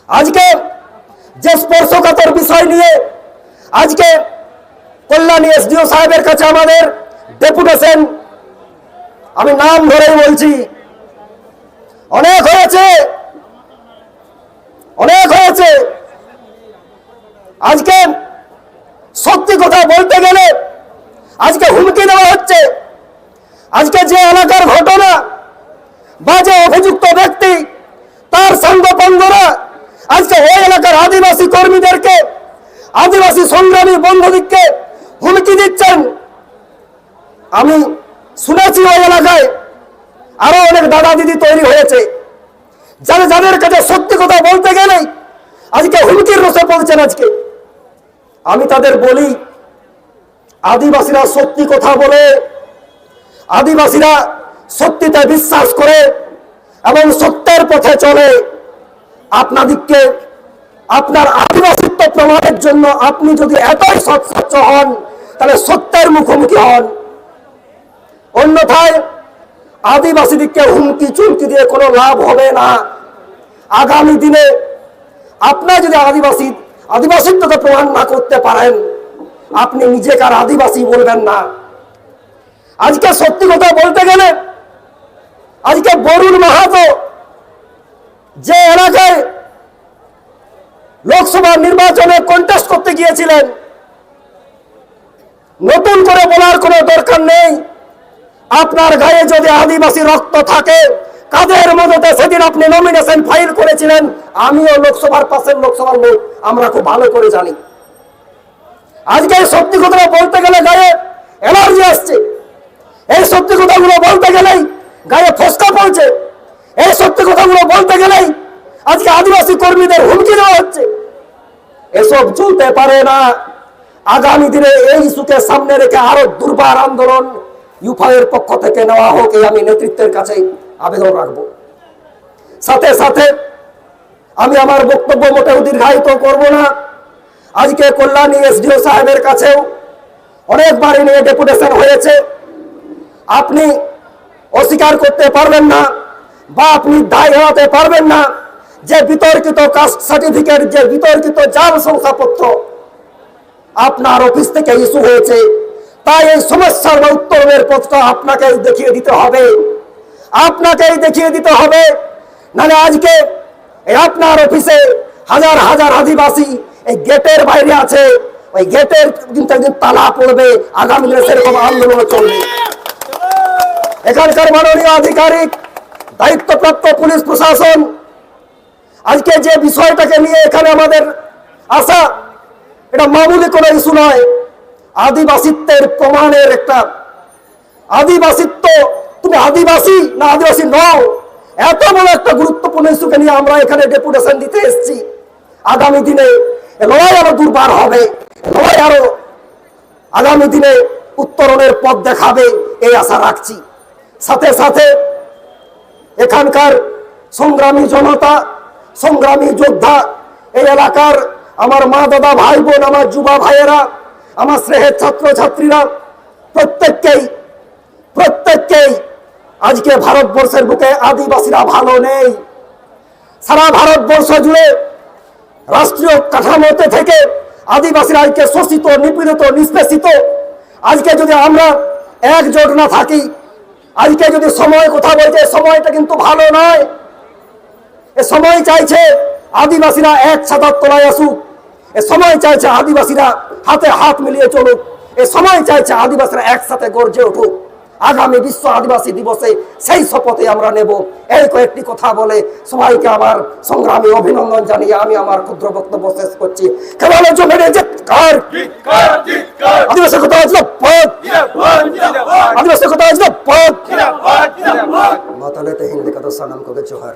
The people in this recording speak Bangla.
আজকে যে স্পর্শকাতর বিষয় নিয়ে আজকে কল্যাণী এসডিও সাহেবের কাছে আমাদের ডেপুটেশন, আমি নাম ধরেই বলছি, অনেক হয়েছে, অনেক হয়েছে। আজকে সত্যি কথা বলতে গেলে আজকে হুমকি দেওয়া হচ্ছে। আজকে যে এলাকার ঘটনা বা যে অভিযুক্ত ব্যক্তি তার সঙ্গপঙ্গরা আজকে ওই এলাকার আদিবাসী কর্মীদেরকে, আদিবাসী সংগ্রামী বন্ধুদেরকে হুমকি দিচ্ছেন। আমি শুনেছি ওই এলাকায় আরো অনেক দাদা দিদি তৈরি হয়েছে যাদের কাছে সত্যি কথা বলতে গেলে আজকে হুমকির রসে পড়ছেন। আজকে আমি তাদের বলি, আদিবাসীরা সত্যি কথা বলে, আদিবাসীরা সত্যিতে বিশ্বাস করে এবং সত্যের পথে চলে। আপনাদেরকে আপনার আদিবাসিত্ব প্রমাণের জন্য আপনি যদি এতই সৎ হন তাহলে সত্যের মুখোমুখি হন। অন্যথায় আদিবাসীদেরকে হুমকি চুমকি দিয়ে কোনো লাভ হবে না। আগামী দিনে আপনার যদি আদিবাসিত্বকে প্রমাণ না করতে পারেন, আপনি নিজেকে আর আদিবাসী বলবেন না। আজকে সত্যি কথা বলতে গেলে আজকে বরুণ মাহাতো যে এলাকায় লোকসভা নির্বাচনে কন্টেস্ট করতে গিয়েছিলেন, নতুন করে বলার কোনো দরকার নেই। আপনার গায়ে যদি আদিবাসী রক্ত থাকে, কাদের মদতে সেদিন আপনি নমিনেশন ফাইল করেছিলেন, আমিও লোকসভার পাশের লোকসভার লোক, আমরা খুব ভালো করে জানি। আজকে সত্যি কথা বলতে গেলে গায়ে এলার্জি আসছে, এই সত্যি কথাগুলো বলতে গেলেই গায়ে ফসকা পড়ছে, এই সত্যি কথাগুলো বলতে গেলেই আজকে আদিবাসী কর্মীদের হুমকি দেওয়া হচ্ছে। এসব চলতে পারে না। আগামী দিনে এই ইস্যুকে সামনে রেখে আরো দুর্বার আন্দোলন ইউফাইয়ের পক্ষ থেকে নেওয়া হোক, এই আমি নেতৃত্বের কাছে আবেদন রাখবো। সাথে সাথে আমি আমার বক্তব্য মোটেও দীর্ঘায়িত করব না। আজকে কল্যাণী এসডিও সাহেবের কাছেও অনেকবার নিয়ে ডেপুটেশন হয়েছে। আপনি অস্বীকার করতে পারবেন না বা আপনি দায় এড়াতে পারবেন না যে বিতর্কিত কাস্ট সার্টিফিকেট, যে বিতর্কিত জাল শংসাপত্র আপনার অফিস থেকে ইস্যু হয়েছে। তাই এই সমস্যার বা উত্তরের পথটা আপনাকেই দেখিয়ে দিতে হবে, আপনাকেই দেখিয়ে দিতে হবে। নাহলে আজকে আপনার অফিসে হাজার হাজার আদিবাসী এই গেটের বাইরে আছে, ওই গেটের কিন্তু একদিন তালা পড়বে, আগামী দিনে সেরকম আন্দোলন চলবে। এখানকার মাননীয় আধিকারিক, দায়িত্বপ্রাপ্ত পুলিশ প্রশাসন, আজকে যে বিষয়টাকে নিয়ে এখানে আমাদের আসা, এটা মামুলি কোনো ইস্যু নয়। আদিবাসিত্বের প্রমাণের একটা, আদিবাসিত্ব, তুমি আদিবাসী না আদিবাসী নও, এত বড় একটা গুরুত্বপূর্ণ ইস্যুকে নিয়ে আমরা এখানে ডেপুটেশন দিতে এসেছি। আগামী দিনে লড়াই আরো দুর্বার হবে, লড়াই আরো আগামী দিনে উত্তরণের পথ দেখাবে, এই আশা রাখছি। সাথে সাথে এখানকার সংগ্রামী জনতা, সংগ্রামী যোদ্ধা, এই এলাকার আমার মা দাদা ভাই বোন, আমার যুবা ভাইয়েরা, আমার স্নেহের ছাত্র ছাত্রীরা, প্রত্যেককেই আজকে ভারতবর্ষের বুকে আদিবাসীরা ভালো নেই। সারা ভারতবর্ষ জুড়ে রাষ্ট্রীয় কাঠামোতে থেকে আদিবাসীরা আজকে শোষিত, নিপীড়িত, নিষ্পেষিত। আজকে যদি আমরা একজোট না থাকি, আজকে যদি সময় কথা বলছে, সময়টা কিন্তু ভালো নয়। এ সময় চাইছে আদিবাসীরা এক ছাতার তলায় আসুক, এ সময় চাইছে আদিবাসীরা হাতে হাত মিলিয়ে চলুক, এ সময় চাইছে আদিবাসীরা একসাথে গর্জে উঠুক। আগামী বিশ্ব আদিবাসী দিবসে সেই শপথে আমরা নেব। এই কয়েকটি কথা বলে সবাইকে আমার সংগ্রামী অভিনন্দন জানিয়ে আমি আমার ক্ষুদ্র বক্তব্য শেষ করছি। আদিবাসী কথা হয়েছিল পথ, আদিবাসী কথা হয়েছিল পথ। মাতালেতে হিন্দি কথা সালাম কবে জোহার।